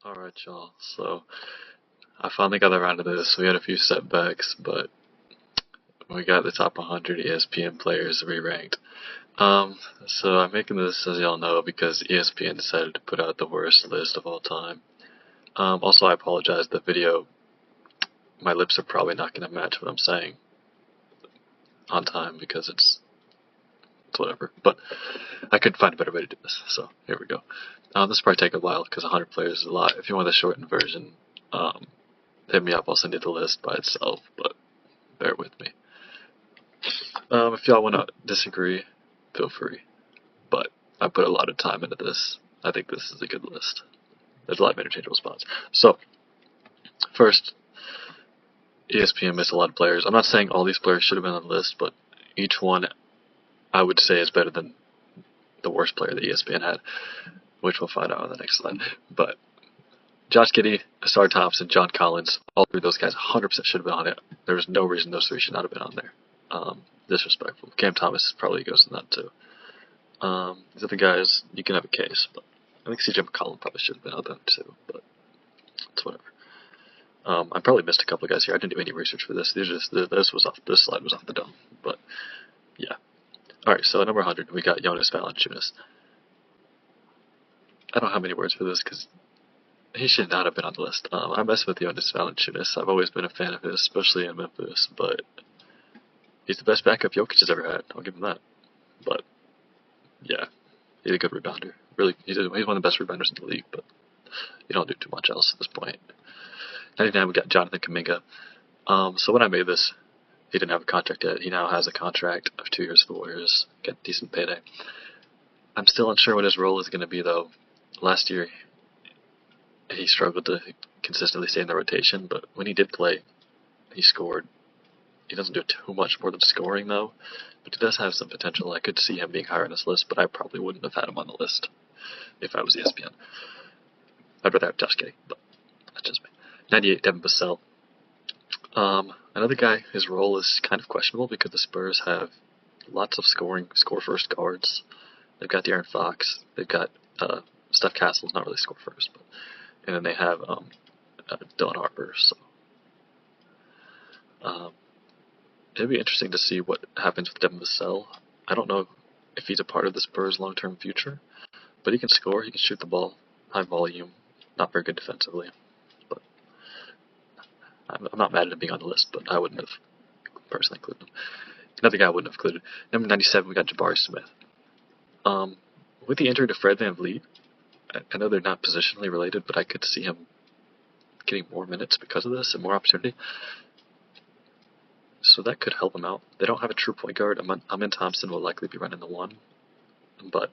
Alright, y'all. So, I finally got around to this. We had a few setbacks, but we got the top 100 ESPN players re-ranked. So I'm making this, as y'all know, because ESPN decided to put out the worst list of all time. Also, I apologize. The video, my lips are probably not going to match what I'm saying on time because it's whatever. But I could find a better way to do this, so here we go. This will probably take a while because 100 players is a lot. If you want the shortened version, hit me up. I'll send you the list by itself, but bear with me. If y'all want to disagree, feel free. But I put a lot of time into this. I think this is a good list. There's a lot of interchangeable spots. So, first, ESPN missed a lot of players. I'm not saying all these players should have been on the list, but each one I would say is better than the worst player that ESPN had, which we'll find out on the next slide. But Josh Giddey, Asar Thompson, John Collins, all three of those guys 100% should have been on it. There's no reason those three should not have been on there. Disrespectful. Cam Thomas probably goes in that too. These other guys, you can have a case, but I think CJ McCollum probably should have been on them too, but it's whatever. I probably missed a couple of guys here. I didn't do any research for this. This slide was off the dome, but yeah. All right, so at number 100, we got Jonas Valanciunas. I don't have any words for this because he should not have been on the list. I mess with Jonas Valanciunas. I've always been a fan of his, especially in Memphis, but he's the best backup Jokic has ever had. I'll give him that. But yeah, he's a good rebounder. Really, he's one of the best rebounders in the league, but you don't do too much else at this point. 99, we got Jonathan Kuminga. So when I made this, he didn't have a contract yet. He now has a contract of 2 years for the Warriors. Get a decent payday. I'm still unsure what his role is going to be, though. Last year, he struggled to consistently stay in the rotation, but when he did play, he scored. He doesn't do too much more than scoring, though, but he does have some potential. I could see him being higher on this list, but I probably wouldn't have had him on the list if I was ESPN. I'd rather have Josh Giddey, but that's just me. 98, Devin Vassell. Another guy, his role is kind of questionable because the Spurs have lots of score-first guards. They've got De'Aaron Fox. They've got Steph Castle's not really score-first, but and then they have Dylan Harper. So it'd be interesting to see what happens with Devin Vassell. I don't know if he's a part of the Spurs' long-term future, but he can score. He can shoot the ball, high volume, not very good defensively. But I'm not mad at him being on the list, but I wouldn't have personally included him. Another guy I wouldn't have included. Number 97, we got Jabari Smith. With the injury to Fred VanVleet, I know they're not positionally related, but I could see him getting more minutes because of this and more opportunity. So that could help him out. They don't have a true point guard. Amin Thompson will likely be running the one, but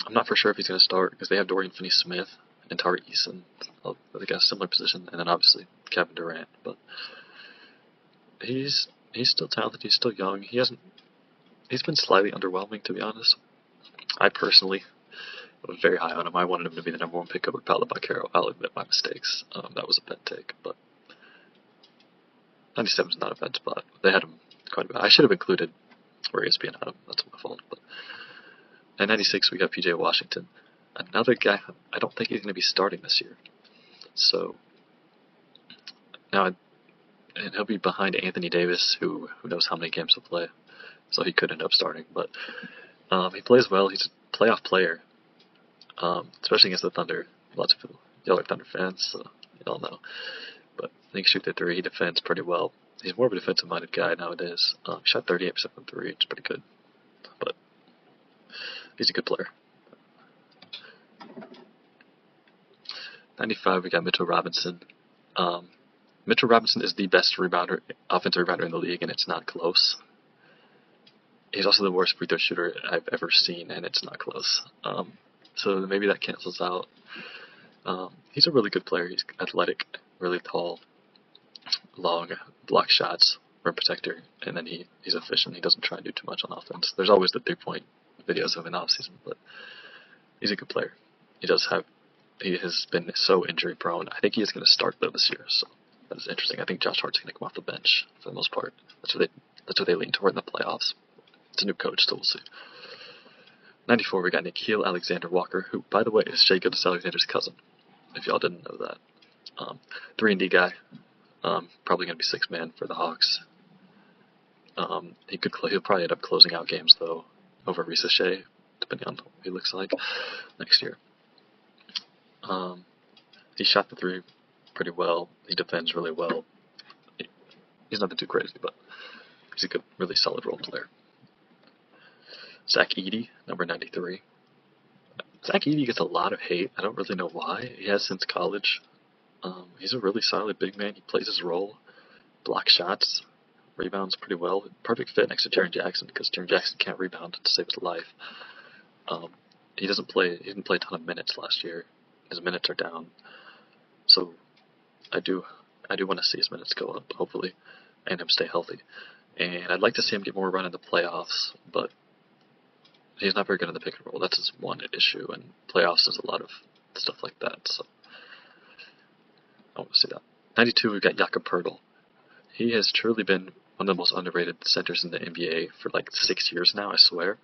I'm not for sure if he's going to start because they have Dorian Finney-Smith and Tari Eason. They got a similar position, and then obviously Kevin Durant. But he's still talented. He's still young. He's been slightly underwhelming, to be honest. I personally was very high on him. I wanted him to be the number one pick over Paolo Banchero. I'll admit my mistakes. That was a bad take, but 97 is not a bad spot. They had him quite a bit. I should have included where ESPN had him. That's my fault. But at 96, we got PJ Washington. Another guy, I don't think he's going to be starting this year. So now, and he'll be behind Anthony Davis, who knows how many games he'll play. So he could end up starting. But he plays well. He's a playoff player, especially against the Thunder. Lots of y'all are Thunder fans, so y'all know. But he can shoot the three. He defends pretty well. He's more of a defensive-minded guy nowadays. He shot 38% from three. It's pretty good. But he's a good player. 95, we got Mitchell Robinson. Mitchell Robinson is the best offensive rebounder in the league, and it's not close. He's also the worst free throw shooter I've ever seen, and it's not close. So maybe that cancels out. He's a really good player. He's athletic, really tall, long, block shots, rim protector, and then he's efficient. He doesn't try and do too much on offense. There's always the 3-point videos of him in offseason, but he's a good player. He has been so injury prone. I think he is going to start though this year, so that is interesting. I think Josh Hart's going to come off the bench for the most part. That's what they lean toward in the playoffs. It's a new coach, so we'll see. 94, we got Nickeil Alexander-Walker, who, by the way, is Shai Gilgeous-Alexander's cousin. if y'all didn't know that. 3-and-D guy. Probably going to be 6-man for the Hawks. He'll probably end up closing out games, though, over Ricochet, depending on what he looks like next year. He shot the 3 pretty well. He defends really well. He's nothing too crazy, but he's a good, really solid role player. Zach Edey, number 93. Zach Edey gets a lot of hate. I don't really know why. He has since college. He's a really solid big man. He plays his role, blocks shots, rebounds pretty well. Perfect fit next to Jaren Jackson because Jaren Jackson can't rebound to save his life. He didn't play a ton of minutes last year. His minutes are down. So I do want to see his minutes go up, hopefully, and him stay healthy. And I'd like to see him get more run in the playoffs, but he's not very good in the pick and roll. That's his one issue, and playoffs is a lot of stuff like that. So I want to see that. 92, we've got Jakob Poeltl. He has truly been one of the most underrated centers in the NBA for like 6 years now, I swear.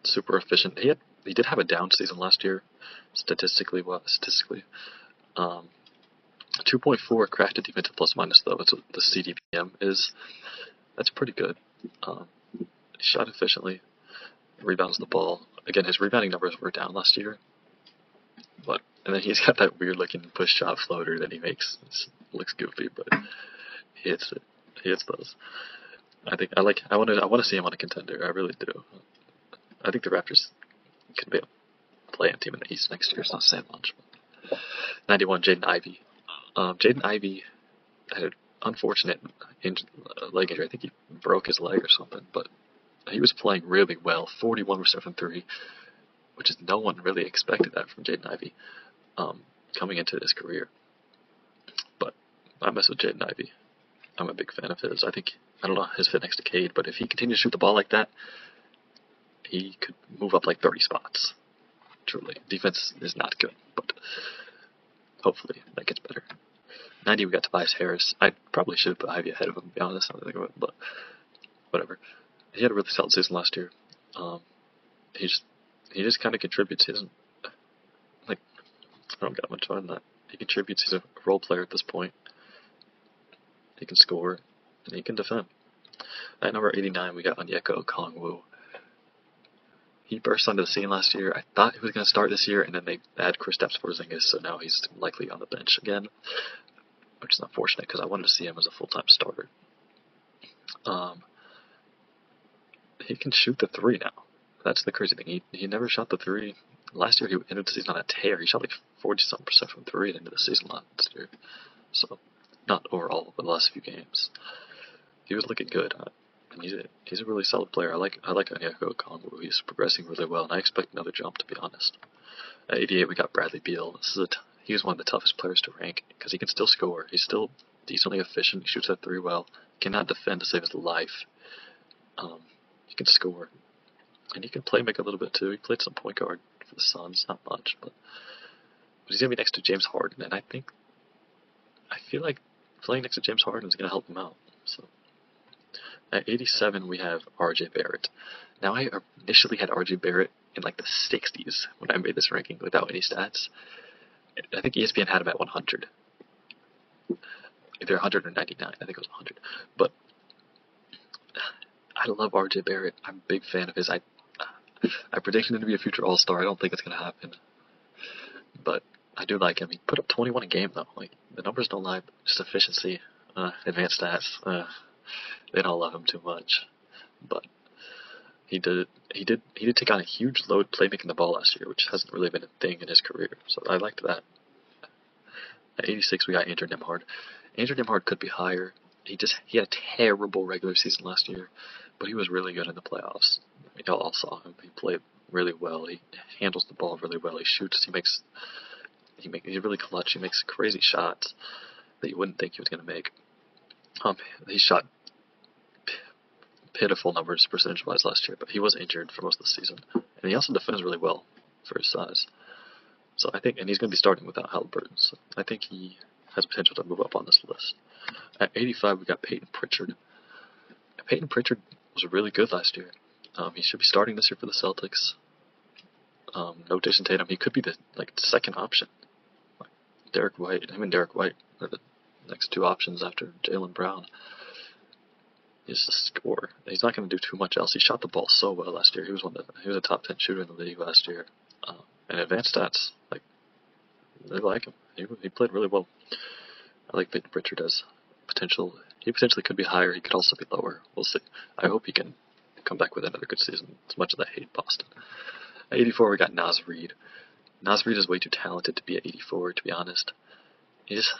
Super efficient. He did have a down season last year, statistically. 2.4 crafted defensive plus minus, though. That's what the CDPM is. That's pretty good. He shot efficiently, rebounds the ball. Again, his rebounding numbers were down last year. And then he's got that weird looking push shot floater that he makes. It looks goofy, but he hits it. He hits those. I want to see him on a contender. I really do. I think the Raptors could be a play-in team in the East next year. It's not saying much. 91, Jaden Ivey. Jaden Ivey had an unfortunate leg injury. I think he broke his leg or something, but he was playing really well. 41% from 3, which is no one really expected that from Jaden Ivey coming into his career. But I mess with Jaden Ivey. I'm a big fan of his. I don't know his fit next to Cade, but if he continues to shoot the ball like that, he could move up like 30 spots. Truly. Defense is not good, but hopefully that gets better. 90, we got Tobias Harris. I probably should have put Ivy ahead of him, to be honest, now that I think of it, but whatever. He had a really solid season last year. He just kind of contributes. He doesn't, I don't got much on that. He contributes. He's a role player at this point. He can score, and he can defend. At number 89, we got Onyeka Okongwu. He burst onto the scene last year. I thought he was going to start this year, and then they add Kristaps Porzingis, so now he's likely on the bench again, which is unfortunate because I wanted to see him as a full-time starter. He can shoot the 3 now. That's the crazy thing. He never shot the 3. Last year he ended the season on a tear. He shot like 40-something% from 3 at the end of the season last year. So, not overall, but the last few games. He was looking good. And he's a really solid player. I like Onyeka Okongwu. He's progressing really well, and I expect another jump, to be honest. At 88, we got Bradley Beal. He was one of the toughest players to rank because he can still score. He's still decently efficient. He shoots that 3 well. Cannot defend to save his life. He can score, and he can make a little bit too. He played some point guard for the Suns, not much, but he's gonna be next to James Harden, and I feel like playing next to James Harden is gonna help him out. So. At 87, we have R.J. Barrett. Now, I initially had R.J. Barrett in like the 60s when I made this ranking without any stats. I think ESPN had him at 100. Either 100 or 99. I think it was 100. But I love R.J. Barrett. I'm a big fan of his. I predicted him to be a future All-Star. I don't think it's going to happen. But I do like him. He put up 21 a game, though. Like, the numbers don't lie. Just efficiency, advanced stats. They don't love him too much, but he did take on a huge load playmaking the ball last year, which hasn't really been a thing in his career. So I liked that. At 86, we got Andrew Nembhard. Andrew Nembhard could be higher. He had a terrible regular season last year, but he was really good in the playoffs. Y'all all saw him. He played really well. He handles the ball really well. He shoots. He's really clutch. He makes crazy shots that you wouldn't think he was going to make. He shot pitiful numbers percentage-wise last year, but he was injured for most of the season. And he also defends really well for his size. So and he's going to be starting without Halliburton, so I think he has potential to move up on this list. At 85, we got Peyton Pritchard. Peyton Pritchard was really good last year. He should be starting this year for the Celtics. No Jason Tatum. He could be the second option. Derek White are the next two options after Jaylen Brown. He's a score. He's not going to do too much else. He shot the ball so well last year. He was a top 10 shooter in the league last year. And advanced stats, like they like him. He played really well. I like Peyton Pritchard as potential. He potentially could be higher. He could also be lower. We'll see. I hope he can come back with another good season. As much as I hate Boston. At 84, we got Naz Reid. Naz Reid is way too talented to be at 84. To be honest, he just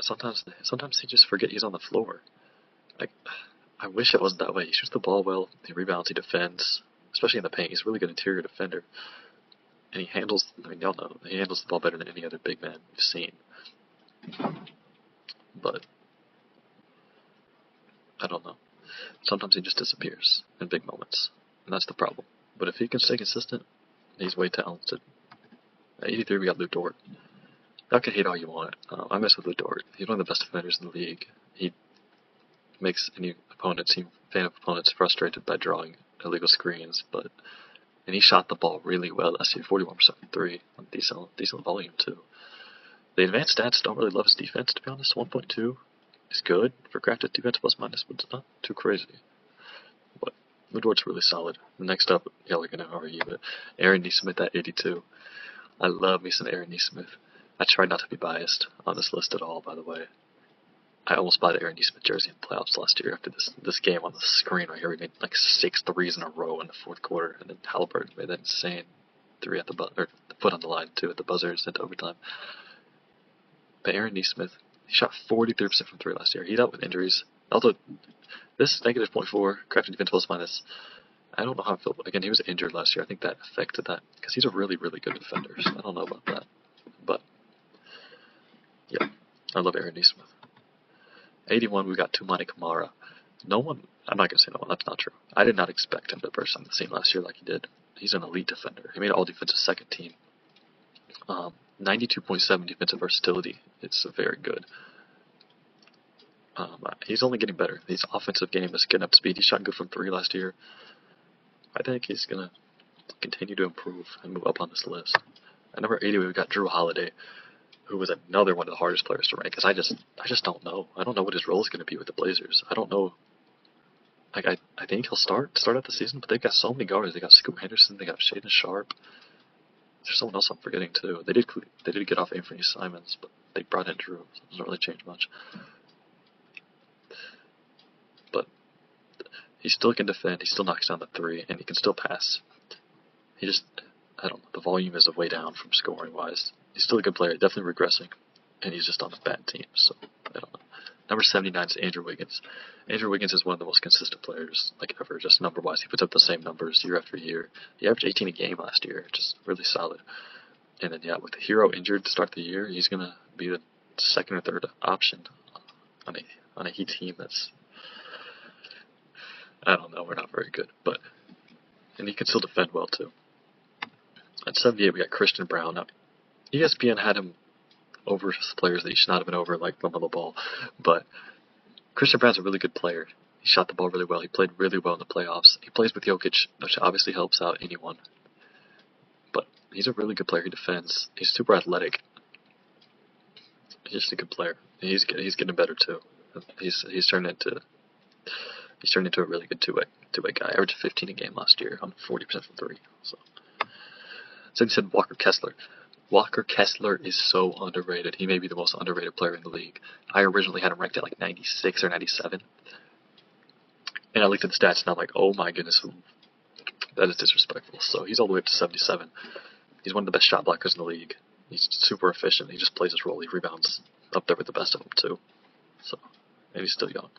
sometimes he just forget he's on the floor. Like, I wish it wasn't that way. He shoots the ball well. He rebounds. He defends, especially in the paint. He's a really good interior defender. And he handles, y'all know, he handles the ball better than any other big man we've seen. But, I don't know. Sometimes he just disappears in big moments. And that's the problem. But if he can stay consistent, he's way talented. At 83, we got Lou Dort. Y'all can hate all you want. I mess with Lou Dort. He's one of the best defenders in the league. He makes any fan of opponents frustrated by drawing illegal screens, and he shot the ball really well last year, 41% from three, on decent volume too. The advanced stats don't really love his defense, to be honest. 1.2 is good for crafted defense plus minus, but it's not too crazy. But Lou Dort's really solid. Next up, y'all are gonna argue, but Aaron Nesmith at 82. I love me some Aaron Nesmith. I try not to be biased on this list at all, by the way. I almost bought an Aaron Nesmith jersey in the playoffs last year after this game on the screen right here. He made like 6 threes in a row in the fourth quarter, and then Halliburton made that insane three at the foot on the line too at the buzzer into overtime. But Aaron Nesmith, he shot 43% from three last year. He dealt with injuries. Although this negative .4 crafted defense plus minus, I don't know how I feel. Again, he was injured last year. I think that affected that because he's a really really good defender. So I don't know about that, but yeah, I love Aaron Nesmith. 81, we got Toumani Camara. I'm not going to say no one, that's not true. I did not expect him to burst on the scene last year like he did. He's an elite defender. He made all defensive second team. 92.7 defensive versatility. It's very good. He's only getting better. His offensive game is getting up to speed. He shot good from three last year. I think he's going to continue to improve and move up on this list. At number 80, we got Drew Holiday, who was another one of the hardest players to rank, because I just don't know. I don't know what his role is going to be with the Blazers. I don't know. Like, I think he'll start out the season, but they've got so many guards. They got Scoot Henderson, they got Shaden Sharp. There's someone else I'm forgetting too. They did get off Anthony Simons, but they brought in Drew, so it doesn't really change much. But he still can defend. He still knocks down the three, and he can still pass. I don't know. The volume is way down from scoring wise. He's still a good player, definitely regressing, and he's just on a bad team, so I don't know. Number 79 is Andrew Wiggins. Andrew Wiggins is one of the most consistent players like ever, just number-wise. He puts up the same numbers year after year. He averaged 18 a game last year, just really solid. And then, yeah, with the Hero injured to start the year, he's going to be the second or third option on a Heat team that's, I don't know, we're not very good. And he can still defend well, too. At 78, we got Christian Braun. Now, ESPN had him over players that he should not have been over, like LaMelo Ball. But Christian Braun's a really good player. He shot the ball really well. He played really well in the playoffs. He plays with Jokic, which obviously helps out anyone. But he's a really good player. He defends. He's super athletic. He's just a good player. He's getting better too. He's turned into a really good two-way guy. Averaged 15 a game last year on 40% from three. So he said Walker Kessler. Walker Kessler is so underrated. He may be the most underrated player in the league. I originally had him ranked at like 96 or 97. And I looked at the stats and I'm like, oh my goodness, that is disrespectful. So he's all the way up to 77. He's one of the best shot blockers in the league. He's super efficient. He just plays his role. He rebounds up there with the best of them too. And he's still young.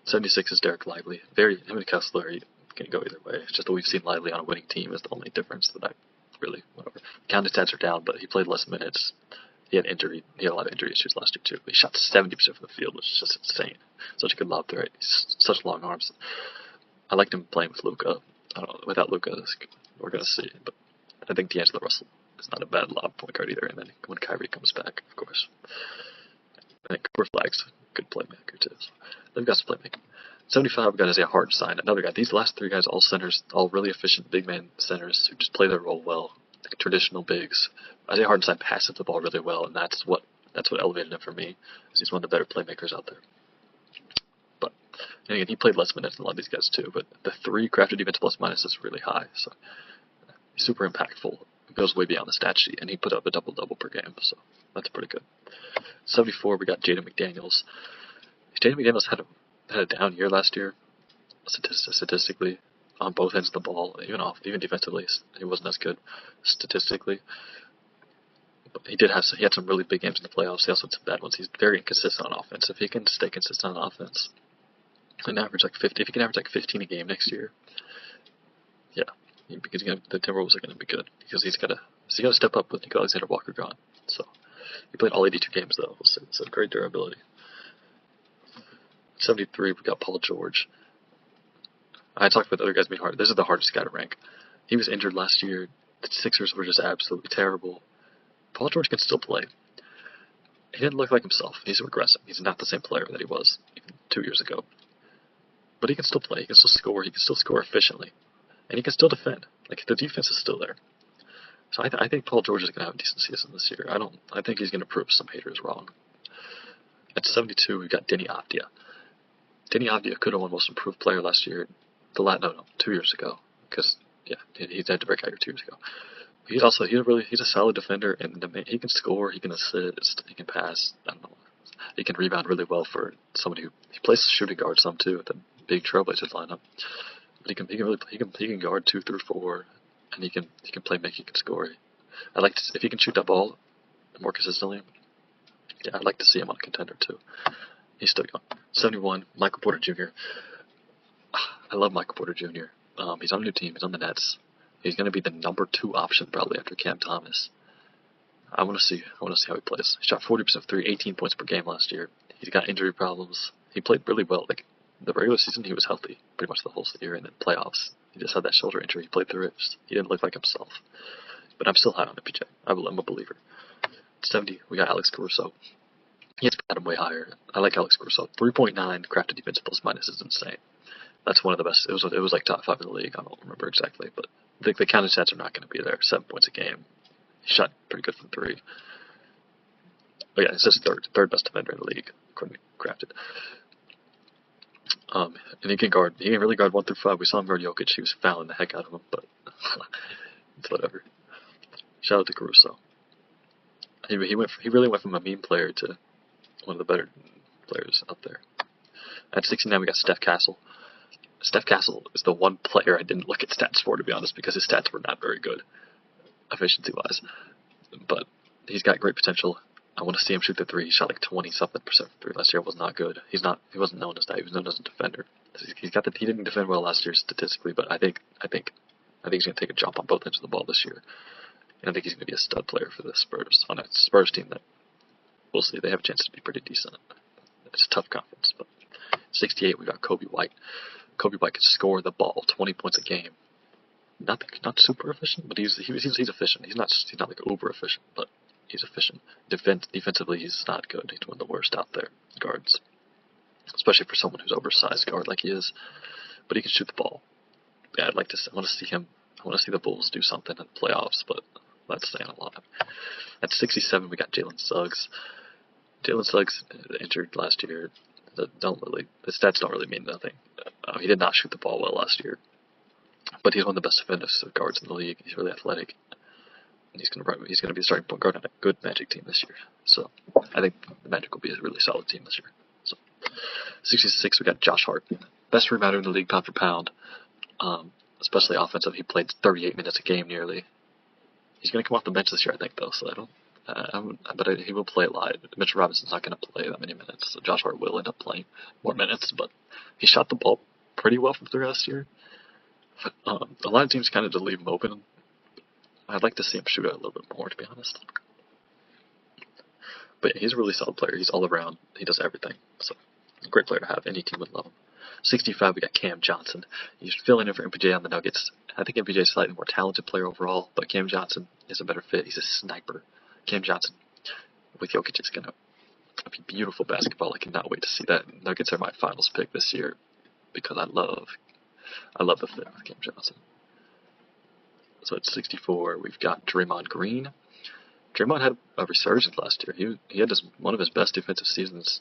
76 is Derek Lively. Him and Kessler, he can go either way. It's just that we've seen Lively on a winning team is the only difference that I really, whatever. Counted stats are down, but he played less minutes. He had a lot of injury issues last year too. He shot 70% from the field, which is just insane. Such a good lob threat. He's such long arms. I liked him playing with Luka. I don't know, without Luka, we're gonna see. But I think D'Angelo Russell is not a bad lob point guard either. And then when Kyrie comes back, of course, I think Cooper Flag's a good playmaker too. So they've got some playmaking. 75, we've got Isaiah Hartenstein, another guy. These last three guys, all centers, all really efficient big man centers who just play their role well. traditional bigs. Isaiah Hartenstein passes the ball really well, and that's what elevated him for me. He's one of the better playmakers out there. But and again, he played less minutes than a lot of these guys too. But the 3 crafted defense plus minus is really high, so he's super impactful. It goes way beyond the stat sheet, and he put up a double-double per game, so that's pretty good. 74, we got Jaden McDaniels. Jaden McDaniels had a down year last year, statistically, on both ends of the ball, even defensively, he wasn't as good statistically. But he had some really big games in the playoffs. He also had some bad ones. He's very inconsistent on offense. If he can stay consistent on offense, and average like 50, if he can average like 15 a game next year, yeah, because the Timberwolves are going to be good because he's got to step up with Nico Alexander Walker gone. So he played all 82 games though, so great durability. 73, we got Paul George. I talked about the other guys being hard. This is the hardest guy to rank. He was injured last year. The Sixers were just absolutely terrible. Paul George can still play. He didn't look like himself. He's regressing. He's not the same player that he was even 2 years ago. But he can still play. He can still score. He can still score efficiently. And he can still defend. Like, the defense is still there. So I think Paul George is going to have a decent season this year. I think he's going to prove some haters wrong. At 72, we've got Denny Avdia. Denny Avdia could have won Most Improved Player last year. 2 years ago. Because, yeah, he had to break out here 2 years ago. He's a solid defender, and he can score, he can assist, he can pass. I don't know. He can rebound really well for somebody who he plays shooting guard some too with the big Trailblazers lineup. But he can guard 2 through 4, and he can play make, he can score. If he can shoot that ball more consistently. Yeah, I'd like to see him on a contender too. He's still young. 71, Michael Porter Jr. I love Michael Porter Jr. He's on a new team. He's on the Nets. He's going to be the number 2 option probably after Cam Thomas. I want to see how he plays. He shot 40% of 3, 18 points per game last year. He's got injury problems. He played really well. Like the regular season, he was healthy pretty much the whole year, and then playoffs, he just had that shoulder injury. He played through it. He didn't look like himself. But I'm still high on MPJ. I'm a believer. 70, we got Alex Caruso. He's got him way higher. I like Alex Caruso. 3.9 crafted defense plus minus is insane. That's one of the best. It was like top 5 in the league. I don't remember exactly, but the counting stats are not going to be there. 7 points a game. He shot pretty good from 3. But yeah, it's just third best defender in the league, according to Crafted. And he can really guard 1 through 5. We saw him guard Jokic. He was fouling the heck out of him, but it's whatever. Shout out to Caruso. He really went from a meme player to one of the better players out there. At 69, we got Steph Castle. Steph Castle is the one player I didn't look at stats for, to be honest, because his stats were not very good, efficiency-wise. But he's got great potential. I want to see him shoot the 3. He shot like 20-something% from 3 last year. It was not good. He wasn't known as that. He was known as a defender. He didn't defend well last year statistically, but I think he's going to take a jump on both ends of the ball this year. And I think he's going to be a stud player for the Spurs, on a Spurs team that we'll see. They have a chance to be pretty decent. It's a tough conference, but 68, we got Kobe White. Kobe White can score the ball 20 points a game. Not super efficient, but he's efficient. He's not like uber efficient, but he's efficient. Defensively, he's not good. He's one of the worst out there, guards, especially for someone who's oversized guard like he is. But he can shoot the ball. Yeah, I want to see him. I want to see the Bulls do something in the playoffs, but that's saying a lot. At 67, we got Jalen Suggs. Jalen Suggs injured last year. The stats don't really mean nothing. He did not shoot the ball well last year, but he's one of the best defensive guards in the league. He's really athletic. And he's going to be a starting point guard on a good Magic team this year. So I think the Magic will be a really solid team this year. So 66, we got Josh Hart, best rebounder in the league pound for pound, especially offensive. He played 38 minutes a game nearly. He's going to come off the bench this year, I think, though. So but he will play a lot. Mitchell Robinson's not going to play that many minutes, so Josh Hart will end up playing more minutes. But he shot the ball pretty well from 3 last year. A lot of teams kind of just leave him open. I'd like to see him shoot it a little bit more, to be honest. But yeah, he's a really solid player. He's all around. He does everything. So, a great player to have. Any team would love him. 65, we got Cam Johnson. He's filling in for MPJ on the Nuggets. I think MPJ is a slightly more talented player overall, but Cam Johnson is a better fit. He's a sniper. Cam Johnson with Jokic is going to be beautiful basketball. I cannot wait to see that. Nuggets are my finals pick this year because I love the fit with Cam Johnson. So at 64, we've got Draymond Green. Draymond had a resurgence last year. He had one of his best defensive seasons,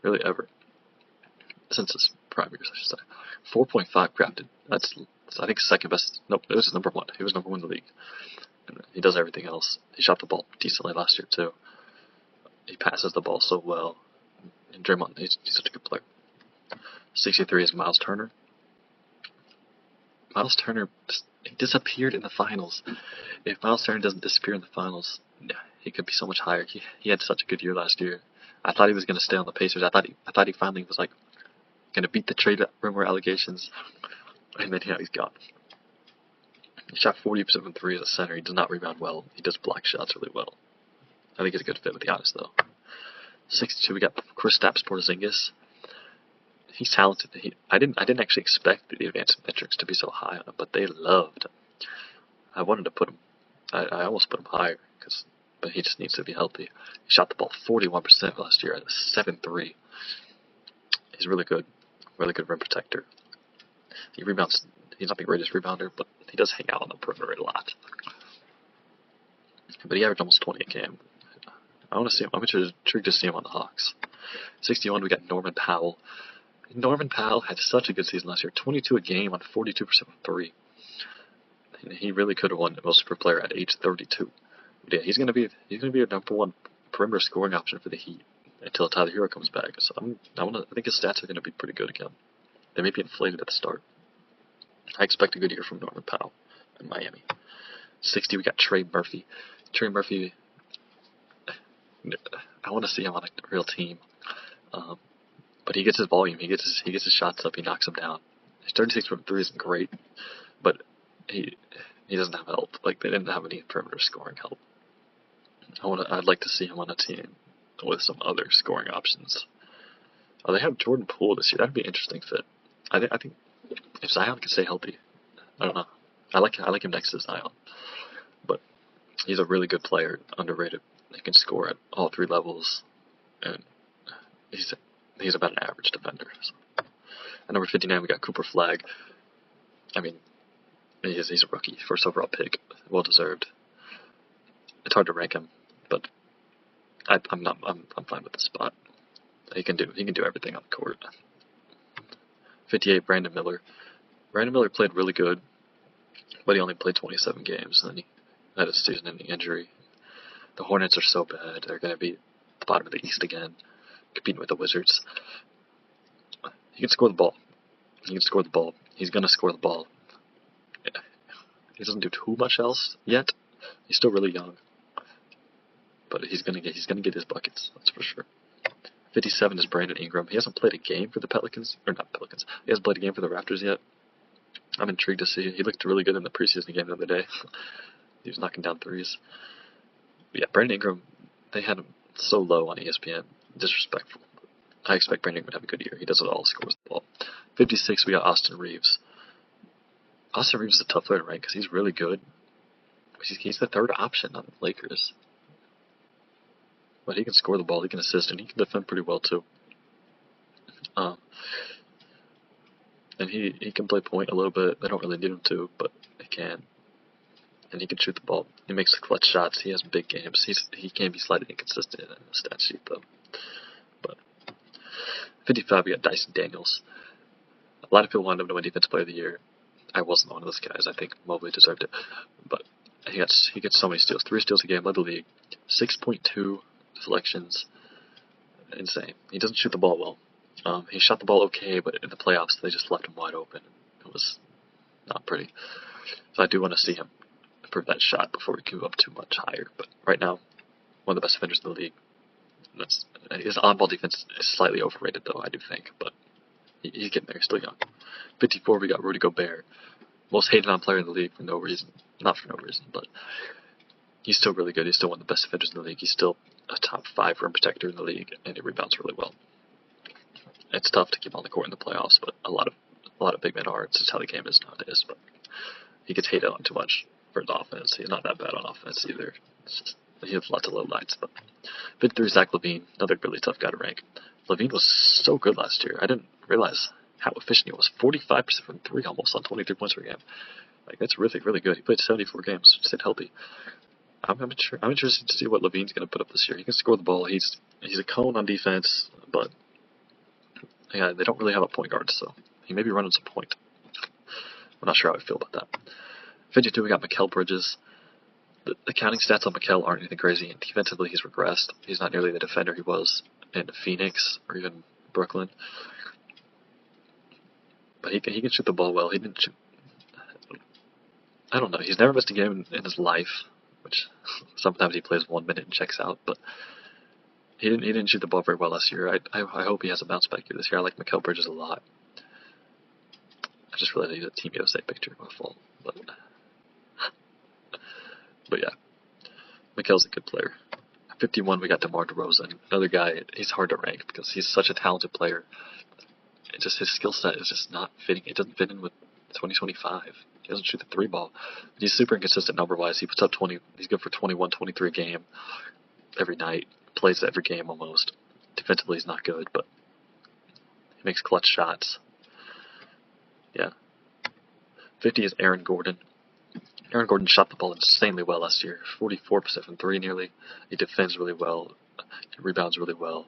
really ever, since his prime years, I should say. 4.5 crafted. That's I think second best. Nope, it was his number one. He was number one in the league. And he does everything else. He shot the ball decently last year too. He passes the ball so well. And Draymond, he's such a good player. 63 is Miles Turner. Miles Turner, he disappeared in the finals. If Miles Turner doesn't disappear in the finals, he could be so much higher. He had such a good year last year. I thought he was going to stay on the Pacers. I thought he finally was like going to beat the trade rumor allegations, and then he's gone. He shot 40% from three as a center. He does not rebound well. He does block shots really well. I think he's a good fit with Giannis though. 62, we got Kristaps Porzingis. He's talented. I didn't actually expect the advanced metrics to be so high on him, but they loved him. I wanted to put him. I almost put him higher but he just needs to be healthy. He shot the ball 41% last year at a 7-3. He's really good rim protector. He rebounds. He's not the greatest rebounder, but he does hang out on the perimeter a lot. But he averaged almost 20 a game. I want to see him. I'm intrigued to see him on the Hawks. 61, we got Norman Powell. Norman Powell had such a good season last year. 22 a game on 42% from three. He really could have won Most Improved Player at age 32. But yeah, he's gonna be a number one perimeter scoring option for the Heat until Tyler Hero comes back. So I think his stats are gonna be pretty good again. They may be inflated at the start. I expect a good year from Norman Powell in Miami. 60, we got Trey Murphy. Trey Murphy, I want to see him on a real team. But he gets his volume. He gets his shots up. He knocks them down. His 36 from three isn't great, but he doesn't have help. Like they didn't have any perimeter scoring help. I'd like to see him on a team with some other scoring options. Oh, they have Jordan Poole this year. That'd be an interesting fit. I think if Zion can stay healthy, I don't know. I like him next to Zion, but he's a really good player, underrated. He can score at all three levels, and he's about an average defender. So. At number 59, we got Cooper Flagg. I mean, he's a rookie, first overall pick, well deserved. It's hard to rank him, but I'm fine with the spot. He can do everything on the court. 58, Brandon Miller. Brandon Miller played really good, but he only played 27 games, and then he had a season-ending injury. The Hornets are so bad; they're going to be at the bottom of the East again, competing with the Wizards. He can score the ball. He's going to score the ball. He doesn't do too much else yet. He's still really young, but he's gonna get his buckets. That's for sure. 57 is Brandon Ingram. He hasn't played a game for the Pelicans. He hasn't played a game for the Raptors yet. I'm intrigued to see. He looked really good in the preseason game the other day. He was knocking down threes. But yeah, Brandon Ingram. They had him so low on ESPN. Disrespectful. I expect Brandon Ingram to have a good year. He does it all. Scores the ball. 56, we got Austin Reeves. Austin Reeves is a tough player to rank because he's really good. He's the third option on the Lakers. But he can score the ball, he can assist, and he can defend pretty well too. And he can play point a little bit. They don't really need him to, but he can. And he can shoot the ball. He makes clutch shots. He has big games. He can be slightly inconsistent in the stat sheet though. But 55, we got Dyson Daniels. A lot of people wanted him to win Defensive Player of the Year. I wasn't one of those guys. I think Mobley deserved it. But he gets so many steals. 3 steals a game, led the league. 6.2 deflections. Insane. He doesn't shoot the ball well. He shot the ball okay, but in the playoffs they just left him wide open. It was not pretty. So I do want to see him improve that shot before we move up too much higher. But right now, one of the best defenders in the league. His on-ball defense is slightly overrated, though, I do think. But he's getting there. He's still young. 54, we got Rudy Gobert. Most hated on player in the league for no reason. Not for no reason, but he's still really good. He's still one of the best defenders in the league. He's still a top 5 rim protector in the league, and he rebounds really well. It's tough to keep on the court in the playoffs, but a lot of big men are. It's just how the game is nowadays. But he gets hated on too much for his offense. He's not that bad on offense either. He has lots of low lights. But 53, Zach LaVine, another really tough guy to rank. LaVine was so good last year. I didn't realize how efficient he was. 45% from 3 almost on 23 points per game. Like, that's really, really good. He played 74 games, stayed healthy. I'm interested to see what Levine's going to put up this year. He can score the ball. He's a cone on defense, but yeah, they don't really have a point guard, so he may be running some point. I'm not sure how I feel about that. 52, we got Mikal Bridges. The counting stats on Mikal aren't anything crazy, and defensively he's regressed. He's not nearly the defender he was in Phoenix or even Brooklyn. But he can shoot the ball well. He didn't shoot. I don't know. He's never missed a game in his life, which sometimes he plays 1 minute and checks out. But he didn't shoot the ball very well last year. I hope he has a bounce back year this year. I like Mikal Bridges a lot. I just really need a Team USA picture. My fault, but yeah, Mikal's a good player. 51, we got DeMar DeRozan, another guy. He's hard to rank because he's such a talented player. It just his skill set is just not fitting. It doesn't fit in with 2025. He doesn't shoot the three ball. He's super inconsistent number wise. He puts up 20. He's good for 21, 23 a game every night. Plays every game almost. Defensively, he's not good, but he makes clutch shots. Yeah. 50 is Aaron Gordon. Aaron Gordon shot the ball insanely well last year. 44% from three nearly. He defends really well. He rebounds really well.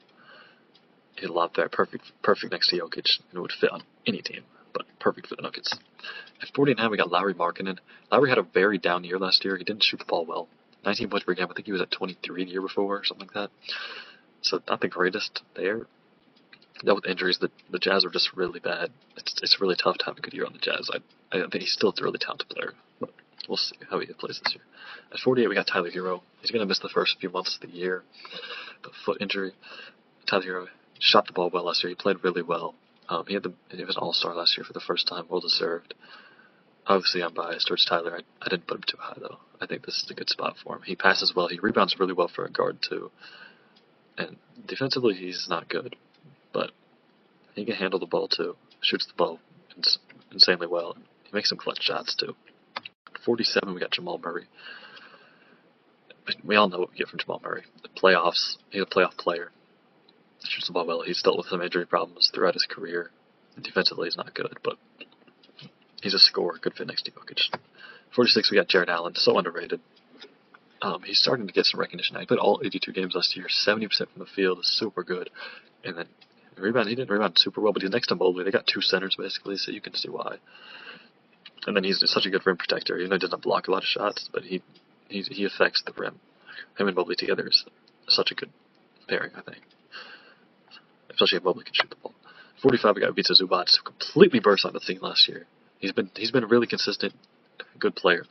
He had a lot there. Perfect next to Jokic. And it would fit on any team, but perfect for the Nuggets. At 49, we got Lauri Markkanen. Lauri had a very down year last year. He didn't shoot the ball well. 19 points per game. I think he was at 23 the year before or something like that. So not the greatest there. Dealt with injuries. The Jazz are just really bad. It's really tough to have a good year on the Jazz. I think he's still a really talented player. But we'll see how he plays this year. At 48, we got Tyler Hero. He's going to miss the first few months of the year. The foot injury. Tyler Hero shot the ball well last year. He played really well. He was an all-star last year for the first time. Well deserved. Obviously, I'm biased towards Tyler. I didn't put him too high, though. I think this is a good spot for him. He passes well. He rebounds really well for a guard, too. And defensively, he's not good. But he can handle the ball, too. Shoots the ball insanely well. He makes some clutch shots, too. 47, we got Jamal Murray. We all know what we get from Jamal Murray. The playoffs, he's a playoff player. Shoots the ball well. He's dealt with some injury problems throughout his career. Defensively, he's not good, but he's a scorer. Good fit next to Jokic. 46, we got Jared Allen. So underrated. He's starting to get some recognition now. He played all 82 games last year. 70% from the field is super good. And then he didn't rebound super well, but he's next to Mobley. They got two centers, basically, so you can see why. And then he's such a good rim protector. Even though he doesn't block a lot of shots, but he affects the rim. Him and Mobley together is such a good pairing, I think. Especially if Mobley can shoot the ball. 45, we got Ivica Zubac, who completely burst on the scene last year. He's been a really consistent, good player.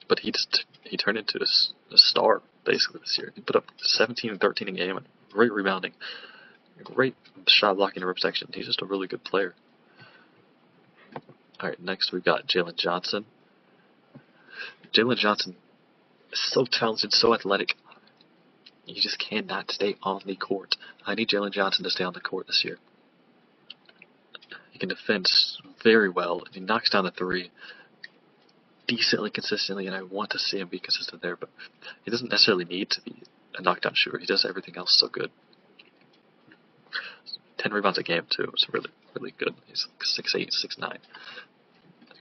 But he turned into a star, basically, this year. He put up 17 and 13 a game, and great rebounding, great shot blocking and rim protection. He's just a really good player. Alright, next we've got Jalen Johnson. Jalen Johnson is so talented, so athletic. You just cannot stay on the court. I need Jalen Johnson to stay on the court this year. He can defend very well. He knocks down the three decently consistently, and I want to see him be consistent there, but he doesn't necessarily need to be a knockdown shooter. He does everything else so good. 10 rebounds a game, too. It's really, really good. He's 6'8", 6'9".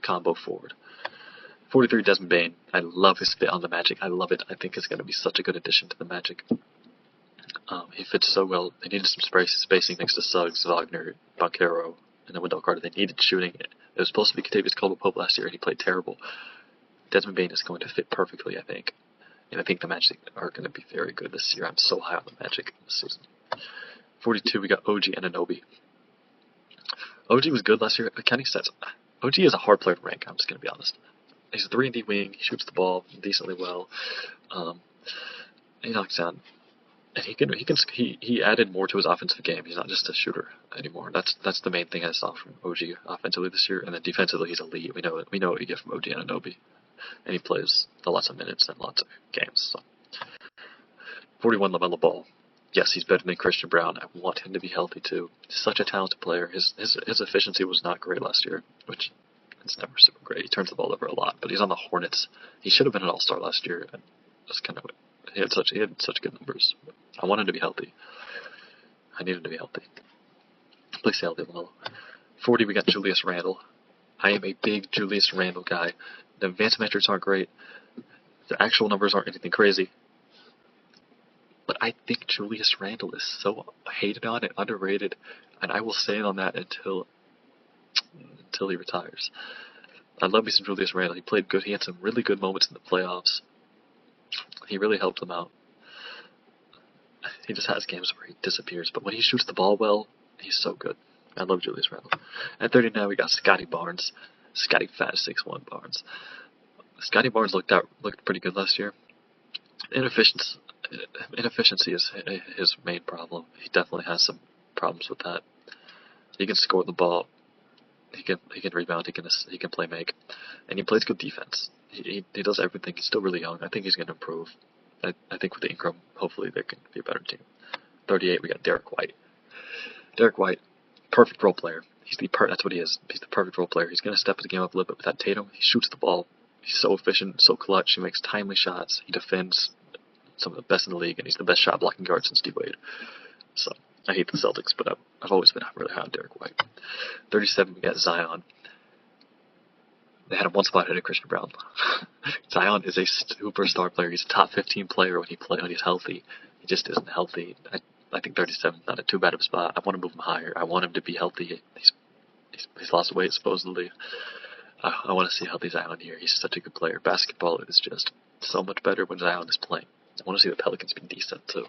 Combo forward. 43, Desmond Bane. I love his fit on the Magic. I love it. I think it's going to be such a good addition to the Magic. He fits so well. They needed some spacing next to Suggs, Wagner, Banchero, and then Wendell Carter. They needed shooting. It was supposed to be Kentavious Caldwell-Pope last year, and he played terrible. Desmond Bane is going to fit perfectly, I think. And I think the Magic are going to be very good this year. I'm so high on the Magic this season. 42, we got OG Anunoby. OG was good last year. Counting stats. OG is a hard player to rank, I'm just going to be honest. He's a 3-and-D wing. He shoots the ball decently well. He knocks down. And he added more to his offensive game. He's not just a shooter anymore. That's the main thing I saw from OG offensively this year. And then defensively, he's elite. We know what we get from OG Anunoby. And he plays lots of minutes and lots of games. So. 41, LaMelo Ball. Yes, he's better than Christian Brown. I want him to be healthy too. He's such a talented player. His efficiency was not great last year, which it's never super great. He turns the ball over a lot, but he's on the Hornets. He should have been an all-star last year. And that's kind of he had such good numbers. I want him to be healthy. I need him to be healthy. Please stay healthy, LaMelo. 40, we got Julius Randle. I am a big Julius Randle guy. The advanced metrics aren't great. The actual numbers aren't anything crazy. But I think Julius Randle is so hated on and underrated, and I will stay on that until he retires. I love me some Julius Randle. He played good. He had some really good moments in the playoffs. He really helped them out. He just has games where he disappears, but when he shoots the ball well, he's so good. I love Julius Randle. At 39, we got Scotty Barnes. Scotty Fat 6'1" Barnes. Scotty Barnes looked pretty good last year. Inefficiency is his main problem. He definitely has some problems with that. He can score the ball. He can rebound. He can play make, and he plays good defense. He does everything. He's still really young. I think he's going to improve. I think with Ingram, hopefully they can be a better team. 38, we got Derek White. Derek White, perfect role player. That's what he is. He's the perfect role player. He's going to step the game up a little bit with that Tatum. He shoots the ball. He's so efficient, so clutch. He makes timely shots. He defends some of the best in the league, and he's the best shot blocking guard since D Wade. So I hate the Celtics, but I've always been really high on Derek White. 37, we got Zion. They had him one spot ahead of Christian Brown. Zion is a superstar player. He's a top 15 player when he's healthy. He just isn't healthy. I think 37 is not too bad of a spot. I want to move him higher. I want him to be healthy. He's lost weight supposedly. I want to see healthy Zion here. He's such a good player. Basketball is just so much better when Zion is playing. I want to see the Pelicans be decent too.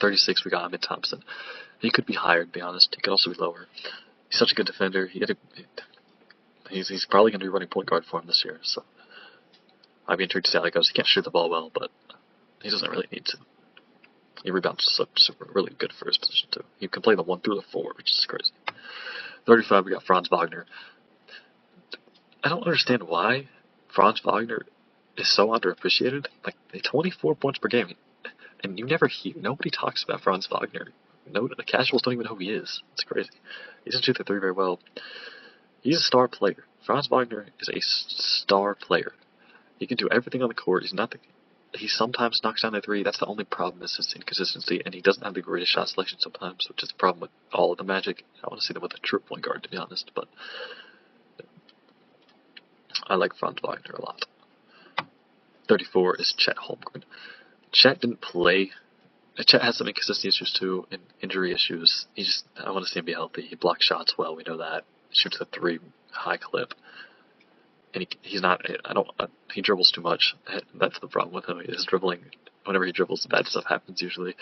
36, we got Ahmed Thompson. He could be higher, to be honest. He could also be lower. He's such a good defender. He's probably going to be running point guard for him this year, so I'd be intrigued to see how that goes. He can't shoot the ball well, but he doesn't really need to. He rebounds really good for his position, too. He can play the 1 through the 4, which is crazy. 35, we got Franz Wagner. I don't understand why Franz Wagner is so underappreciated. Like, 24 points per game, and nobody talks about Franz Wagner. The casuals don't even know who he is. It's crazy. He doesn't shoot the 3 very well. He's a star player. Franz Wagner is a star player. He can do everything on the court. He sometimes knocks down the 3. That's the only problem is his inconsistency, and he doesn't have the greatest shot selection sometimes, which is the problem with all of the Magic. I want to see them with a true point guard, to be honest, but I like Franz Wagner a lot. 34 is Chet Holmgren. Chet didn't play. Chet has some inconsistency issues too, and injury issues. I want to see him be healthy. He blocks shots well. We know that. He shoots the 3 high clip, and he's not. He dribbles too much. That's the problem with him. His dribbling. Whenever he dribbles, bad stuff happens usually.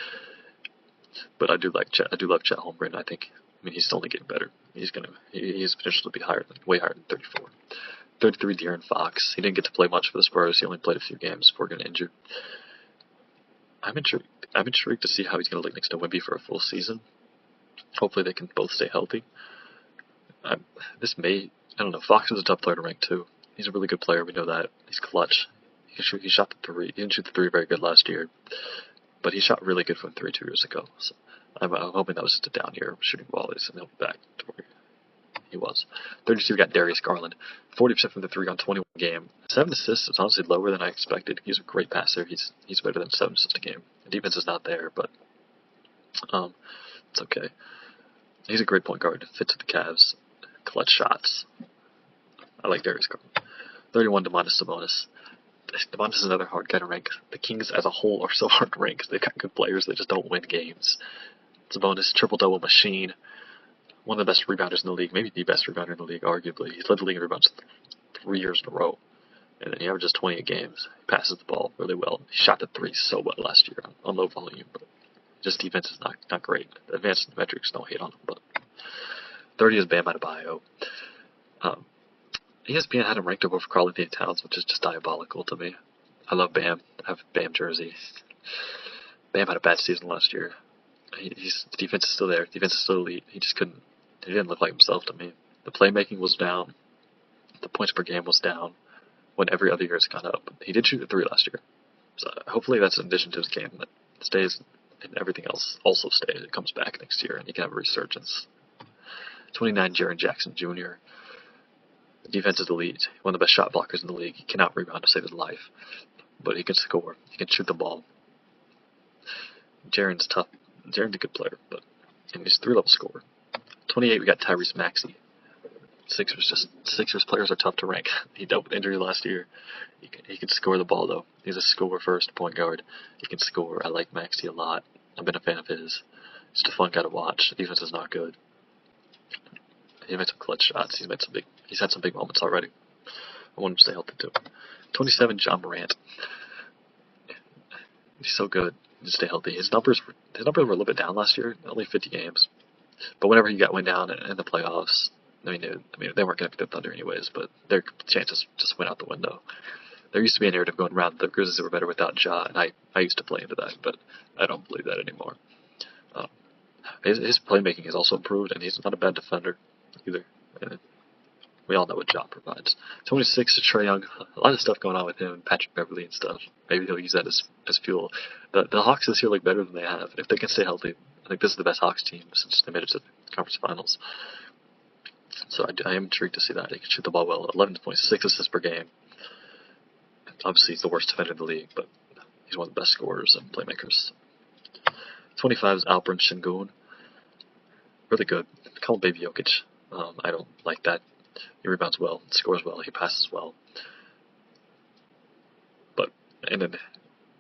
But I do like Chet. I do love Chet Holmgren. I mean, he's only getting better. He has potential to be way higher than 34. 33, De'Aaron Fox. He didn't get to play much for the Spurs. He only played a few games before getting injured. I'm intrigued to see how he's going to look next to Wemby for a full season. Hopefully they can both stay healthy. I don't know. Fox is a tough player to rank too. He's a really good player. We know that. He's clutch. He shot the 3. He didn't shoot the 3 very good last year, but he shot really good from 3 2 years ago. So I'm hoping that was just a down year of shooting volleys, and he'll be back to where he was. 32, we got Darius Garland. 40% from the 3 on 21 game. 7 assists is honestly lower than I expected. He's a great passer. He's better than 7 assists a game. The defense is not there, but it's okay. He's a great point guard. Fits with the Cavs. Clutch shots. I like Darius Garland. 31, Domantas Sabonis. Domantas is another hard guy to rank. The Kings as a whole are so hard to rank because they've got good players. They just don't win games. Sabonis, triple-double machine. One of the best rebounders in the league. Maybe the best rebounder in the league, arguably. He's led the league in rebounds 3 years in a row. And then he averages 20 games. He passes the ball really well. He shot the 3 so well last year on low volume. But just defense is not great. The advanced metrics don't hate on him. But 30 is Bam Adebayo. ESPN had him ranked over Karl-Anthony Towns, which is just diabolical to me. I love Bam. I have a Bam jersey. Bam had a bad season last year. The defense is still there. The defense is still elite. He didn't look like himself to me. The playmaking was down. The points per game was down when every other year has gone up. He did shoot the 3 last year. So hopefully that's an addition to his game that stays, and everything else also stays. It comes back next year and he can have a resurgence. 29, Jaren Jackson Jr. The defense is elite. One of the best shot blockers in the league. He cannot rebound to save his life. But he can score. He can shoot the ball. Jaren's tough. Jaren's a good player, but he's a 3-level scorer. 28, we got Tyrese Maxey. Sixers players are tough to rank. He dealt with injury last year. He can score the ball though. He's a score first point guard. He can score. I like Maxey a lot. I've been a fan of his. He's just a fun guy to watch. The defense is not good. He made some clutch shots. He's had some big moments already. I want him to stay healthy too. 27, John Morant. He's so good. Just stay healthy. His numbers were a little bit down last year. Only 50 games. But whenever he went down in the playoffs, they weren't going to beat the Thunder anyways, but their chances just went out the window. There used to be a narrative going around that the Grizzlies were better without Ja, and I used to play into that, but I don't believe that anymore. His playmaking has also improved, and he's not a bad defender either. And we all know what Ja provides. 26 to Trae Young. A lot of stuff going on with him and Patrick Beverly and stuff. Maybe he'll use that as fuel. The Hawks this year look better than they have. If they can stay healthy, I think this is the best Hawks team since they made it to the conference finals. So I am intrigued to see that. He can shoot the ball well. 11.6 assists per game. Obviously, he's the worst defender in the league, but he's one of the best scorers and playmakers. 25 is Alperen Sengun. Really good. Call him Baby Jokic. I don't like that. He rebounds well, scores well, he passes well. And then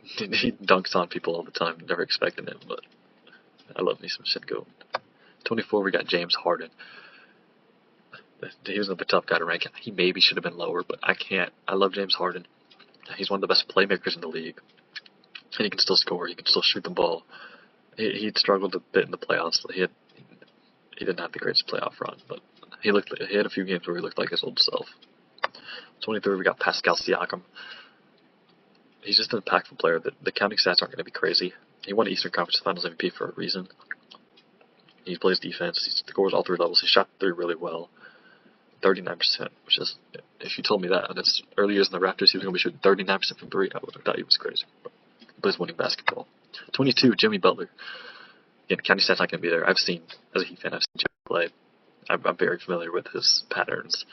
he dunks on people all the time, never expecting it, but I love me some Sengun. 24, we got James Harden. He was the tough guy to rank. He maybe should have been lower, but I can't. I love James Harden. He's one of the best playmakers in the league. And he can still score, he can still shoot the ball. He struggled a bit in the playoffs. He didn't have the greatest playoff run, but he had a few games where he looked like his old self. 23, we got Pascal Siakam. He's just an impactful player. The counting stats aren't going to be crazy. He won Eastern Conference Finals MVP for a reason. He plays defense. He scores all three levels. He shot the three really well. 39%, which is, if you told me that in his early years in the Raptors, he was going to be shooting 39% from three, I would have thought he was crazy. But he plays winning basketball. 22, Jimmy Butler. Again, counting stats not going to be there. As a Heat fan, I've seen Jimmy play. I'm very familiar with his patterns.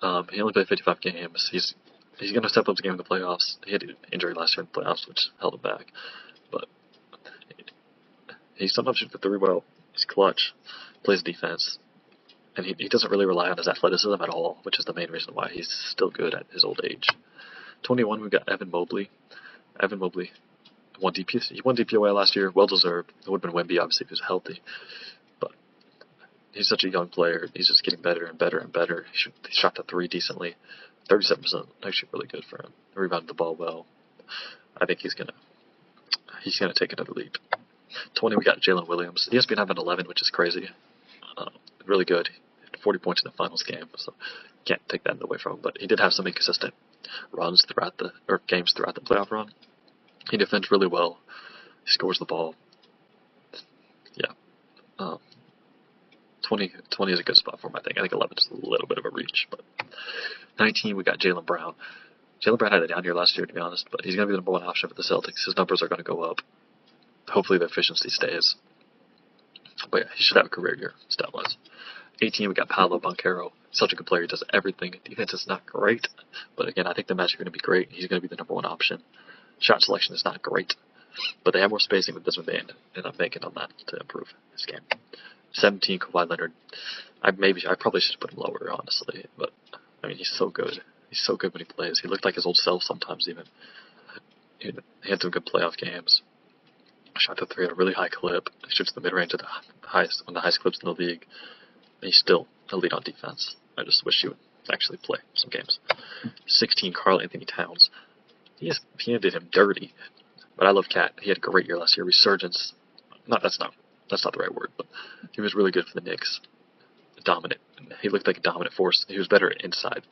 He only played 55 games. He's going to step up his game in the playoffs. He had an injury last year in the playoffs, which held him back. But he sometimes shoots the three well. He's clutch. Plays defense. And he doesn't really rely on his athleticism at all, which is the main reason why he's still good at his old age. 21, we've got Evan Mobley. Evan Mobley won DPOY last year. Well-deserved. It would have been Wemby, obviously, if he was healthy. But he's such a young player. He's just getting better and better and better. He shot the three decently. 37%, actually really good for him. He rebounded the ball well. I think he's gonna take another leap. 20, we got Jalen Williams. ESPN have an 11, which is crazy. Really good. 40 points in the finals game, so can't take that away from him. But he did have some inconsistent runs games throughout the playoff run. He defends really well. He scores the ball. Yeah. 20 is a good spot for him, I think. I think 11 is a little bit of a reach. But 19, we got Jaylen Brown. Jaylen Brown had a down year last year, to be honest, but he's going to be the number one option for the Celtics. His numbers are going to go up. Hopefully the efficiency stays. But yeah, he should have a career year, stat-wise. 18, we got Paolo Banchero. Such a good player. He does everything. Defense is not great. But again, I think the Magic are going to be great. He's going to be the number one option. Shot selection is not great. But they have more spacing with Desmond Bane, and I'm banking on that to improve his game. 17, Kawhi Leonard. I probably should put him lower, honestly. But, I mean, he's so good. He's so good when he plays. He looked like his old self sometimes, even. He had some good playoff games. Shot the three at a really high clip. He shoots the mid-range at one of the highest clips in the league. And he's still elite on defense. I just wish he would actually play some games. 16, Karl Anthony Towns. ESPN did him dirty. But I love Cat. He had a great year last year. Resurgence. That's not the right word, but he was really good for the Knicks. Dominant. He looked like a dominant force. He was better inside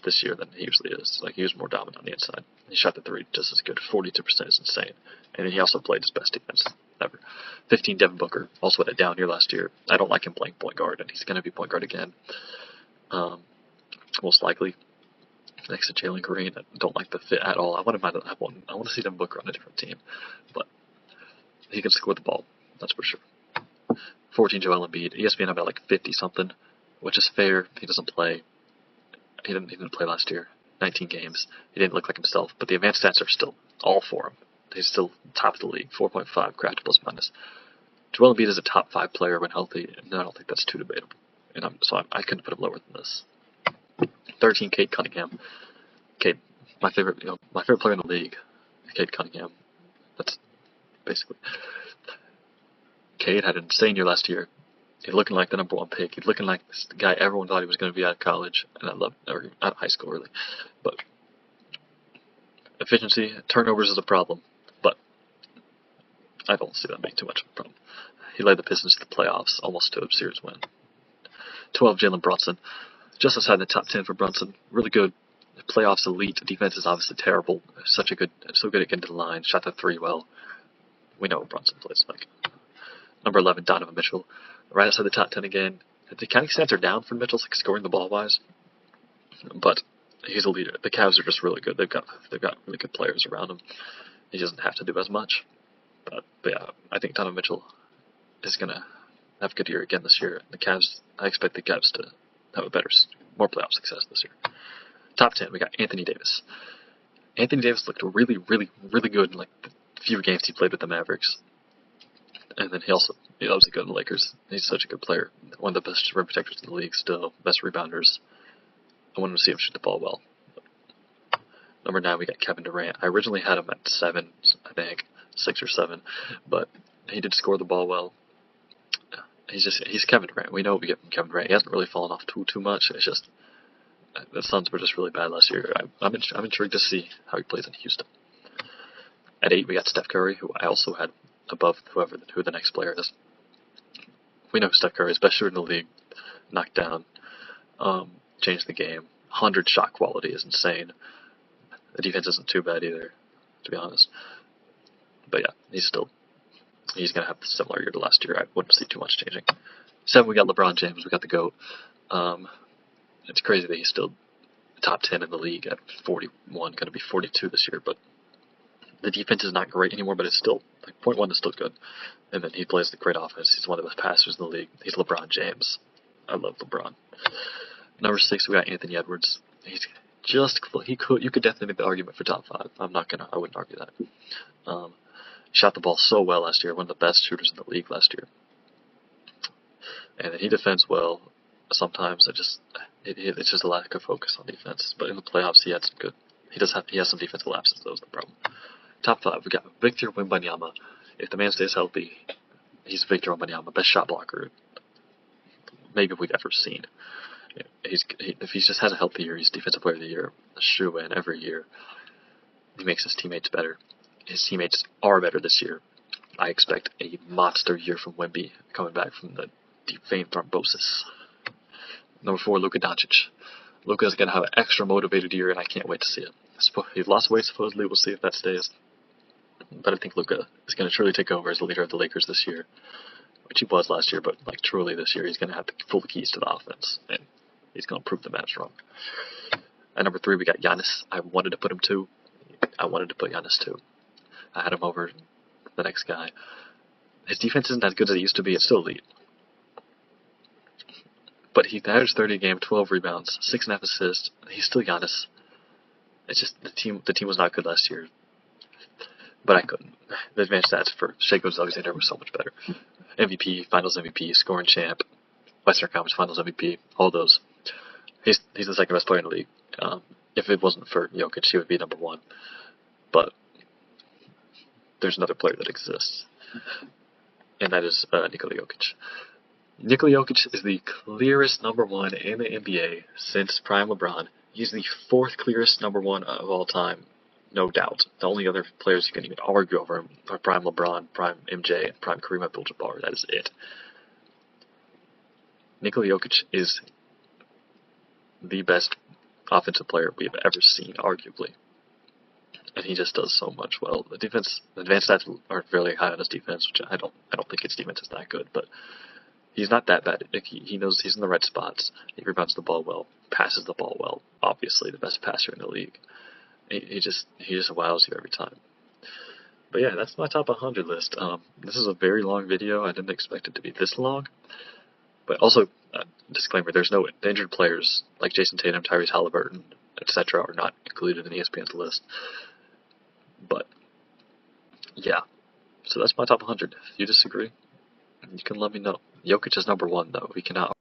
this year than he usually is. Like, he was more dominant on the inside. He shot the three just as good. 42% is insane. And he also played his best defense ever. 15, Devin Booker. Also had a down year last year. I don't like him playing point guard, and he's going to be point guard again. Most likely. Next to Jalen Green. I don't like the fit at all. I want to see Devin Booker on a different team. But he can score the ball. That's for sure. 14, Joel Embiid. ESPN about like 50-something, which is fair. He doesn't play. He didn't play last year. 19 games. He didn't look like himself, but the advanced stats are still all for him. He's still top of the league. 4.5 craft plus minus. Joel Embiid is a top 5 player when healthy, and I don't think that's too debatable. and I couldn't put him lower than this. 13, Cade Cunningham. Cade, my favorite player in the league. Cade Cunningham. That's basically. Cade had an insane year last year. He's looking like the #1 pick. He's looking like the guy everyone thought he was going to be out of college, and or out of high school, really. But efficiency, turnovers is a problem, but I don't see that being too much of a problem. He led the Pistons to the playoffs, almost to a series win. 12, Jalen Brunson. Just outside the top 10 for Brunson. Really good. Playoffs elite. Defense is obviously terrible. So good at getting to the line. Shot the 3 well. We know what Brunson plays like. Number 11, Donovan Mitchell. Right outside the top 10 again. The counting stats are down for Mitchell, like scoring the ball wise. But he's a leader. The Cavs are just really good. They've got really good players around him. He doesn't have to do as much. But yeah, I think Donovan Mitchell is gonna have a good year again this year. The Cavs, I expect the Cavs to have more playoff success this year. Top 10, we got Anthony Davis. Anthony Davis looked really, really, really good in like the few games he played with the Mavericks. And then he obviously good in the Lakers. He's such a good player. One of the best rim protectors in the league still. Best rebounders. I wanted to see him shoot the ball well. Number 9, we got Kevin Durant. I originally had him at 7, I think. 6 or 7. But he did score the ball well. He's Kevin Durant. We know what we get from Kevin Durant. He hasn't really fallen off too much. It's just the Suns were just really bad last year. I'm intrigued to see how he plays in Houston. At 8, we got Steph Curry, who I also had above who the next player is. We know Steph Curry is best shooter in the league. Knocked down. Changed the game. 100 shot quality is insane. The defense isn't too bad either, to be honest. But yeah, he's going to have a similar year to last year. I wouldn't see too much changing. 7, we got LeBron James. We got the GOAT. It's crazy that he's still top 10 in the league at 41, going to be 42 this year. But the defense is not great anymore, but it's still, like, 0.1 is still good. And then he plays the great offense. He's one of the best passers in the league. He's LeBron James. I love LeBron. Number 6, we got Anthony Edwards. You could definitely make the argument for top 5. I wouldn't argue that. Shot the ball so well last year, one of the best shooters in the league last year. And then he defends well. Sometimes it's just a lack of focus on defense. But in the playoffs, he has some defensive lapses. That was the problem. Top 5, we got Victor Wembanyama. If the man stays healthy, he's Victor Wembanyama, best shot blocker maybe we've ever seen. If he just has a healthy year, he's Defensive Player of the Year, a shoe-in every year. He makes his teammates better. His teammates are better this year. I expect a monster year from Wemby coming back from the deep vein thrombosis. Number 4, Luka Doncic. Luka's going to have an extra motivated year, and I can't wait to see it. He's lost weight, supposedly. We'll see if that stays. But I think Luka is going to truly take over as the leader of the Lakers this year, which he was last year, but like truly this year, he's going to have the full keys to the offense, and he's going to prove the match wrong. At number 3, we got Giannis. I wanted to put him 2. I wanted to put Giannis 2. I had him over the next guy. His defense isn't as good as it used to be. It's still elite. But he averaged 30 a game, 12 rebounds, 6.5 assists. He's still Giannis. It's just the team was not good last year. But I couldn't. The advanced stats for Shai Gilgeous-Alexander was so much better. MVP, Finals MVP, scoring champ, Western Conference Finals MVP, all those. He's the second best player in the league. If it wasn't for Jokic, he would be number 1. But there's another player that exists, and that is Nikola Jokic. Nikola Jokic is the clearest number 1 in the NBA since Prime LeBron. He's the 4th clearest number 1 of all time, no doubt. The only other players you can even argue over him are Prime LeBron, Prime MJ, and Prime Kareem Abdul-Jabbar. That is it. Nikola Jokic is the best offensive player we have ever seen, arguably. And he just does so much well. The advanced stats are fairly high on his defense, which I don't think his defense is that good, but he's not that bad. He knows he's in the right spots. He rebounds the ball well, passes the ball well. Obviously, the best passer in the league. He just wows you every time. But yeah, that's my top 100 list. This is a very long video. I didn't expect it to be this long. But also, disclaimer: there's no injured players like Jason Tatum, Tyrese Halliburton, etc. are not included in ESPN's list. But yeah, so that's my top 100. If you disagree, you can let me know. Jokic is number 1, though. We cannot